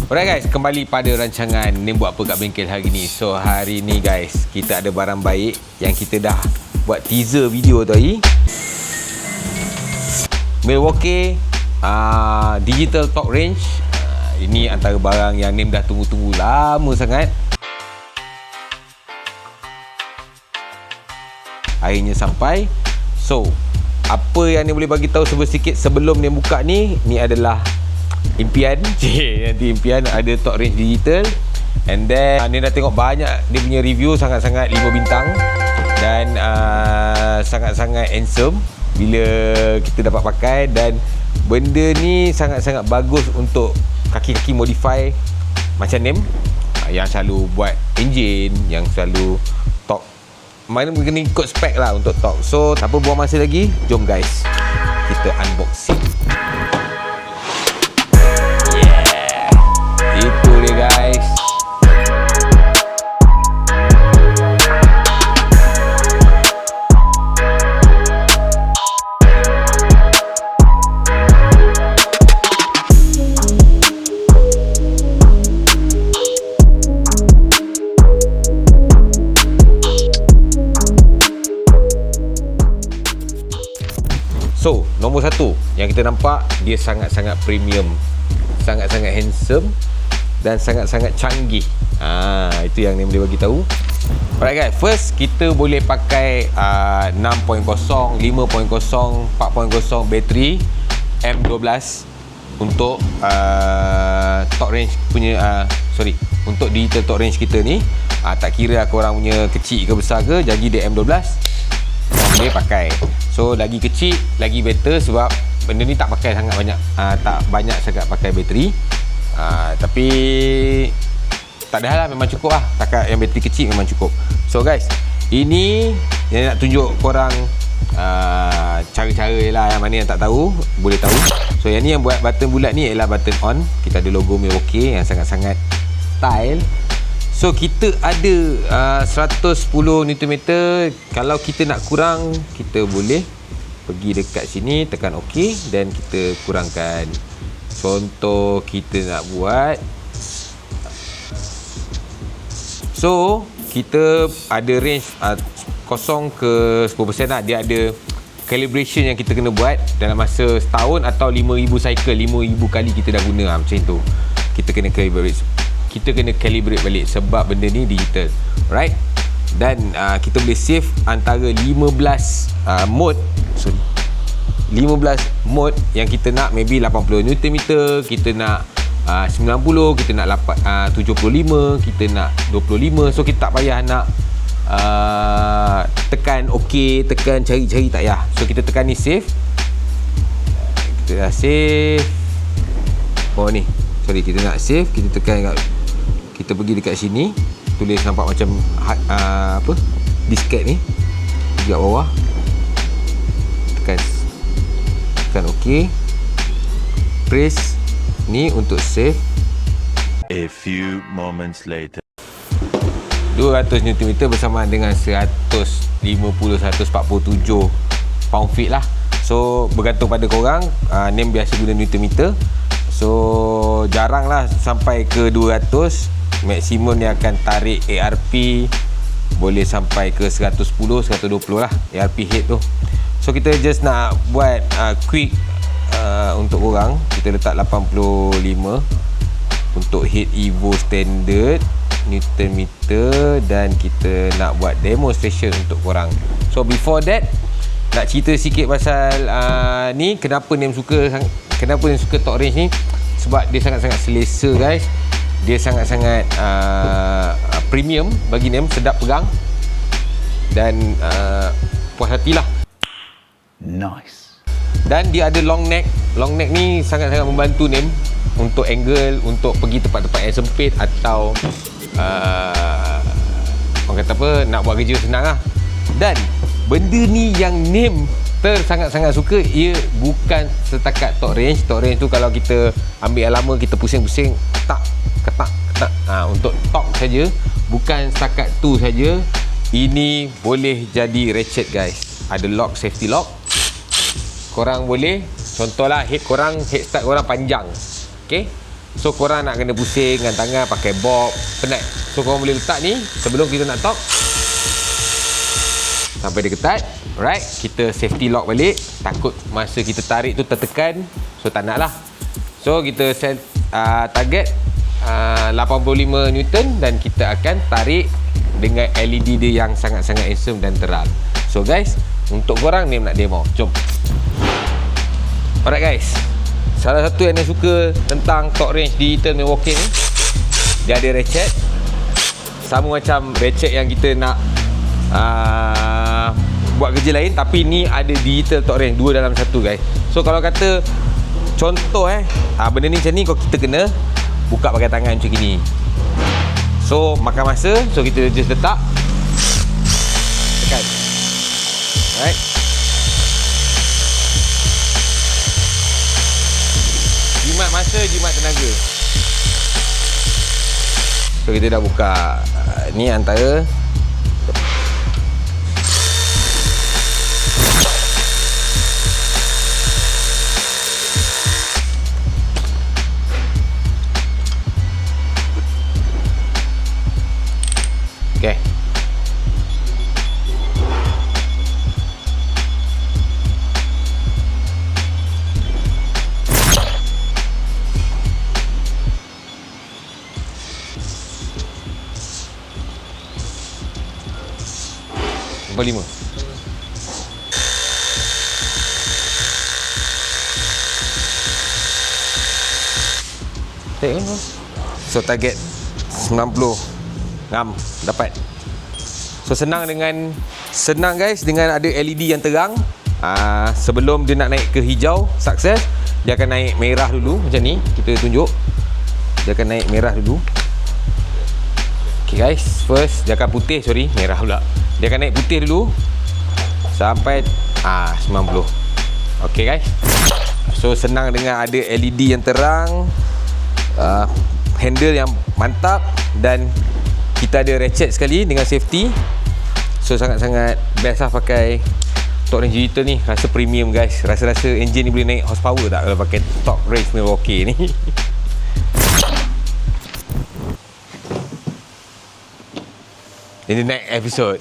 Alright guys, kembali pada rancangan Nim buat apa kat bengkel hari ni. So hari ni guys, kita ada barang baik yang kita dah buat teaser video tadi. Milwaukee Digital Torque Wrench. Ini antara barang yang Nim dah tunggu-tunggu lama sangat. Akhirnya sampai. So, apa yang Nim boleh bagi tahu sedikit sebelum Nim buka ni adalah impian. Nanti impian ada torque wrench digital. And then Nim dah tengok banyak dia punya review, sangat-sangat 5 bintang. Dan sangat-sangat handsome bila kita dapat pakai. Dan benda ni sangat-sangat bagus untuk kaki-kaki modify macam Nim, yang selalu buat engine, yang selalu torque. Mana kena ikut spek lah untuk torque. So tanpa buang masa lagi, jom guys kita unboxing. Itu dia guys. So, nombor satu yang kita nampak, dia sangat-sangat premium, sangat-sangat handsome dan sangat-sangat canggih. Itu yang Nim boleh bagi tahu. Alright guys, first kita boleh pakai 6.0, 5.0, 4.0 bateri M12 untuk torque wrench punya untuk digital torque wrench kita ni. Tak kira korang punya kecil ke besar ke, jadi dia M12 boleh pakai. So lagi kecil lagi better, sebab benda ni tak pakai sangat banyak, tak banyak sangat pakai bateri. Tapi tak ada hal lah, memang cukup lah. Takat yang bateri kecil memang cukup. So guys, ini yang nak tunjuk korang cara-cara lah, yang mana yang tak tahu boleh tahu. So yang ni yang buat button bulat ni ialah button on. Kita ada logo Milwaukee yang sangat-sangat style. So kita ada 110 Nm. Kalau kita nak kurang, kita boleh pergi dekat sini, tekan OK dan kita kurangkan. Contoh kita nak buat, so kita ada range 0 ke 10% lah. Dia ada calibration yang kita kena buat dalam masa setahun atau 5,000 cycle, 5,000 kali kita dah guna macam tu. Kita kena calibrate balik sebab benda ni digital, right? Dan kita boleh save antara 15 mode. 15 mode yang kita nak. Maybe 80 Nm, kita nak 90, kita nak 75, kita nak 25. So kita tak payah nak tekan OK, tekan cari-cari, tak payah. So kita tekan ni save. Kita dah save. Oh ni, sorry, kita nak save. Kita tekan kat, kita pergi dekat sini, tulis nampak macam disket ni dekat bawah. Tekan OK. Press ni untuk save. A few moments later. 200 Nm bersamaan dengan 150-147 pound feet lah. So bergantung pada korang. Nim biasa guna Nm. So jarang lah sampai ke 200. Maksimum dia akan tarik ARP boleh sampai ke 110, 120 lah ARP head tu. So kita just nak buat quick untuk korang. Kita letak 85 untuk head Evo standard Newton meter, dan kita nak buat demonstration untuk korang. So before that, nak cerita sikit pasal ni, kenapa Nim suka torque wrench ni. Sebab dia sangat-sangat selesa guys. Dia sangat-sangat premium bagi Nim, sedap pegang dan puas hatilah. Nice. Dan dia ada long neck. Long neck ni sangat-sangat membantu Nim untuk angle, untuk pergi tempat-tempat yang sempit, atau orang kata apa, nak buat kerja senang lah. Dan benda ni yang Nim sangat-sangat suka, ia bukan setakat torque wrench. Torque wrench tu kalau kita ambil yang lama, kita pusing-pusing, ketak. Untuk torque saja, bukan setakat tu saja. Ini boleh jadi ratchet guys. Ada lock, safety lock. Korang boleh, contohlah head start korang panjang, okay? So korang nak kena pusing dengan tangan pakai bob, penat. So korang boleh letak ni sebelum kita nak torque sampai dia ketat. Alright, kita safety lock balik. Takut masa kita tarik tu tertekan, so tak nak lah. So kita set target 85 Newton dan kita akan tarik dengan LED dia yang sangat-sangat handsome dan terang. So guys, untuk korang ni nak demo, jom. Alright guys, salah satu yang saya suka tentang torque range digital Milwaukee ni, dia ada ratchet. Sama macam ratchet yang kita nak buat kerja lain, tapi ni ada digital torque range, 2 dalam 1 guys. So kalau kata contoh benda ni macam ni, kita kena buka pakai tangan macam gini. So makan masa, so kita just letak, tekan. Alright, jimat masa, jimat tenaga. So kita dah buka ni antara okay. Nombor 5. So target 90 ngam dapat. So senang guys, dengan ada LED yang terang. Sebelum dia nak naik ke hijau sukses, dia akan naik merah dulu macam ni. Kita tunjuk, dia akan naik merah dulu. Okay guys, first dia akan putih, merah pula. Dia akan naik putih dulu sampai 90. Okay guys, so senang dengan ada LED yang terang, handle yang mantap, dan kita ada ratchet sekali dengan safety. So sangat-sangat best lah pakai torque range digital ni. Rasa premium guys. Rasa engine ni boleh naik horsepower tak kalau pakai torque range Milwaukee ni. In the next episode.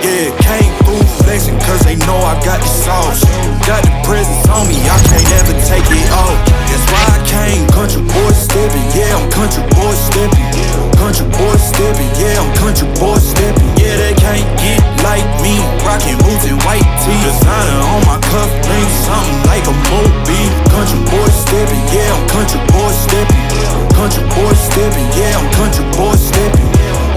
Yeah, came through flexing cause they know I got the sauce. Got the presence on me, I can't ever take it off. That's why I came country boy stepping. Yeah, I'm country boy stepping. Country boy stepping, yeah, I'm country boy stepping. Yeah, they can't get like me. Rockin' boots and white tee. Designer on my cuff link, something like a movie. Country boy stepping, yeah, I'm country boy stepping. Country boy stepping, yeah, I'm country boy stepping.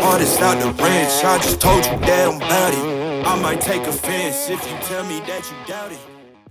Artist out the ranch, I just told you that I'm bout it. I might take offense if you tell me that you doubt it.